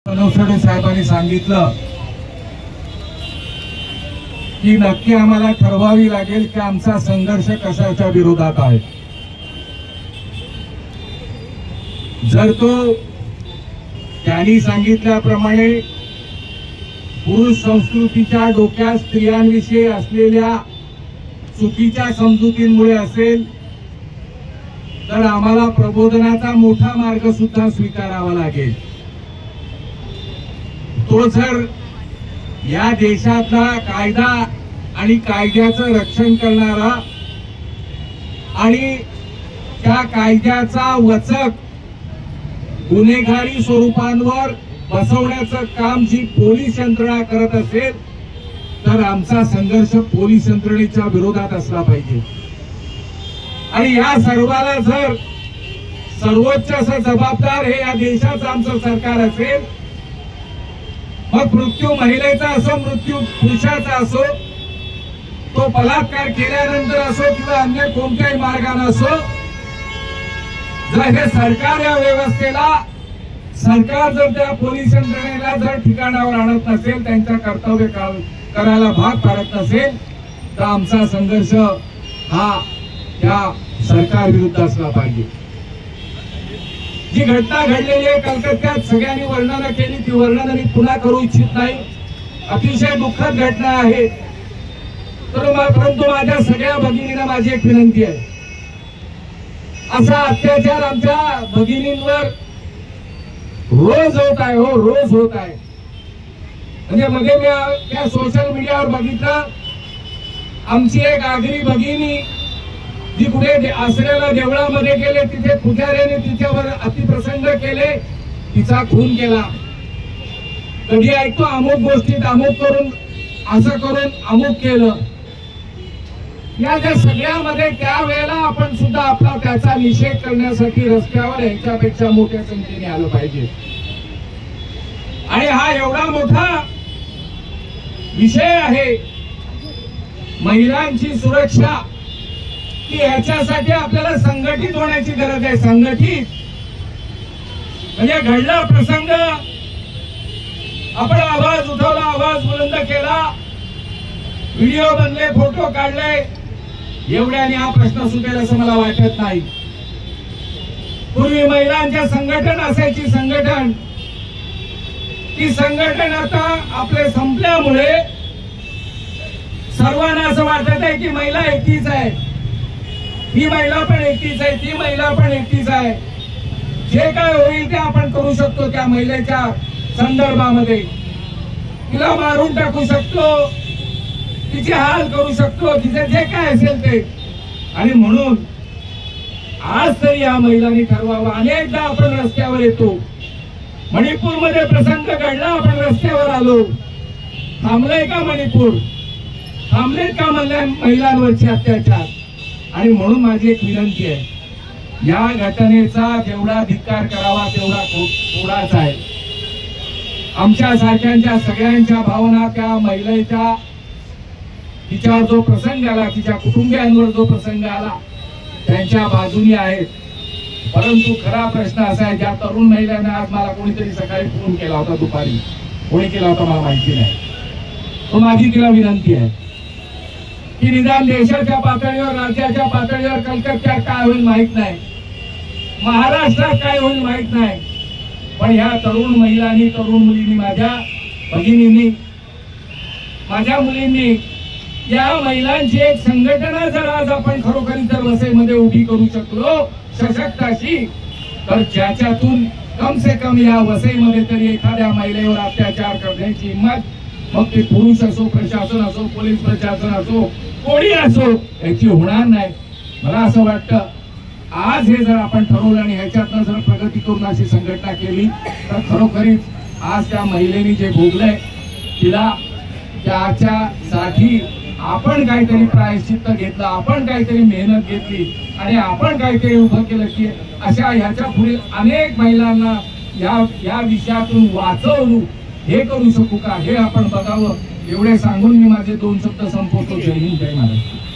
बनसोडे साहेबांनी सांगितलं की नक्की आम्हाला ठरवावी लागेल की आमचा संघर्ष कशाच्या विरोधात आहे। जर तो त्यांनी सांगितल्याप्रमाणे पुरुष संस्कृतीच्या डोक्यात स्त्रियांविषयी असलेल्या चुकीच्या समजुतींमुळे असेल तर आम्हाला प्रबोधनाचा मोठा मार्ग सुद्धा स्वीकारावा लागेल। तो जर या देशातला कायदा आणि कायद्याचं रक्षण करणारा आणि त्या कायद्याचा वचक गुन्हेगारी स्वरूपांवर बसवण्याचं काम जी पोलीस यंत्रणा करत असेल तर आमचा संघर्ष पोलीस यंत्रणेच्या विरोधात असला पाहिजे। आणि या सर्वाला जर सर्वोच्च असं जबाबदार हे या देशाचं आमचं सरकार असेल, मग मृत्यू महिलेचा असो मृत्यू पुरुषाचा असो, तो बलात्कार केल्यानंतर असो किंवा अन्य कोणत्याही मार्गाने असो, जर हे सरकार या व्यवस्थेला सरकार जर त्या पोलीस यंत्रणेला जर ठिकाणावर आणत नसेल, त्यांचं कर्तव्य करायला भाग पाडत नसेल तर आमचा संघर्ष हा त्या सरकार विरुद्ध असला पाहिजे। जी घटना घडलेली आहे कलकत्त्यात सगळ्यांनी वर्णन केली, ती वर्णन मी पुन्हा करू इच्छित नाही। अतिशय दुःखद घटना आहे। परंतु माझ्या सगळ्या भगिनींना माझी एक विनंती आहे, असा अत्याचार आमच्या भगिनींवर रोज होत आहे, हो रोज होत आहे। म्हणजे मध्ये मी त्या सोशल मीडियावर बघितलं, आमची एक आगरी भगिनी जी कुठे आसऱ्याला देवळामध्ये गेले, तिथे पुजाऱ्याने तिच्यावर अतिप्रसंग केले, तिचा खून केला। कधी ऐकतो अमुक गोष्टीत अमुक करून असं करून अमुक केलं। या ज्या सगळ्यामध्ये त्यावेळेला आपण सुद्धा आपला त्याचा निषेध करण्यासाठी रस्त्यावर याच्यापेक्षा मोठ्या संख्येने आलं पाहिजे। आणि हा एवढा मोठा विषय आहे महिलांची सुरक्षा की ह्याच्यासाठी आपल्याला संघटित होण्याची गरज आहे। संघटित म्हणजे घडला प्रसंग, आपण आवाज उठवला, आवाज बुलंद केला, व्हिडिओ बनले, फोटो काढले, एवढ्याने हा प्रश्न सुटेल असं मला वाटत नाही। पूर्वी महिलांच्या संघटन असायची, संघटन, ती संघटन आता आपले संपल्यामुळे सर्वांना असं वाटत आहे की महिला एकटीच आहे, ही महिला पण एकटीच आहे, ती महिला पण एकटीच आहे, जे काय होईल ते आपण करू शकतो त्या महिलेच्या संदर्भामध्ये, तिला मारून टाकू शकतो, तिचे हाल करू शकतो, तिचे जे काय असेल ते। आणि म्हणून आज तरी या महिलांनी ठरवावं। अनेकदा आपण रस्त्यावर येतो, मणिपूरमध्ये प्रसंग घडला, आपण रस्त्यावर आलो, थांबलंय का मणिपूर? थांबलेत का महिलांवरचे अत्याचार? आणि म्हणून माझी एक विनंती आहे, या घटनेचा जेवढा धिक्कार करावा तेवढा थोडाच आहे। आमच्या सारख्यांच्या सगळ्यांच्या भावना त्या महिलेच्या, तिच्यावर जो प्रसंग आला, तिच्या कुटुंबियांवर जो प्रसंग आला, त्यांच्या बाजूनी आहेत। परंतु खरा प्रश्न असा आहे, ज्या तरुण महिलांना आज मला कोणीतरी सकाळी फोन केला होता, दुपारी कोणी केला होता मला माहिती नाही, तो माझी तिला विनंती आहे की निदान देशाच्या पातळीवर, राज्याच्या पातळीवर कलकत्त्यात काय होईल माहित नाही, महाराष्ट्रात काय होईल माहित नाही, पण ह्या तरुण महिलांनी, तरुण मुलींनी, माझ्या भगिनींनी, माझ्या मुलींनी, या महिलांची एक संघटना जर आज आपण खरोखरी जर वसईमध्ये उभी करू शकलो सशक्त अशी, तर ज्याच्यातून कम से कम या वसईमध्ये तरी एखाद्या महिलेवर अत्याचार करण्याची हिंमत, मग ते पुरुष असो, प्रशासन असो, पोलीस प्रशासन असो, कोणी असो, याची होणार नाही। मला असं वाटतं आज हे जर आपण ठरवलं आणि ह्याच्यातनं जर प्रगती करून अशी संघटना केली तर खरोखरीच आज त्या महिलेने जे भोगलंय तिला त्याच्यासाठी आपण काहीतरी प्रायश्चित्त घेतलं, आपण काहीतरी मेहनत घेतली आणि आपण काहीतरी उभं केलं की अशा ह्याच्या पुढे अनेक महिलांना या विषयातून वाचवू, हे करू शकू का, हे आपण बघावं। एवढे सांगून मी माझे 2 शब्द संपवतो। जय हिंद, जय महाराष्ट्र।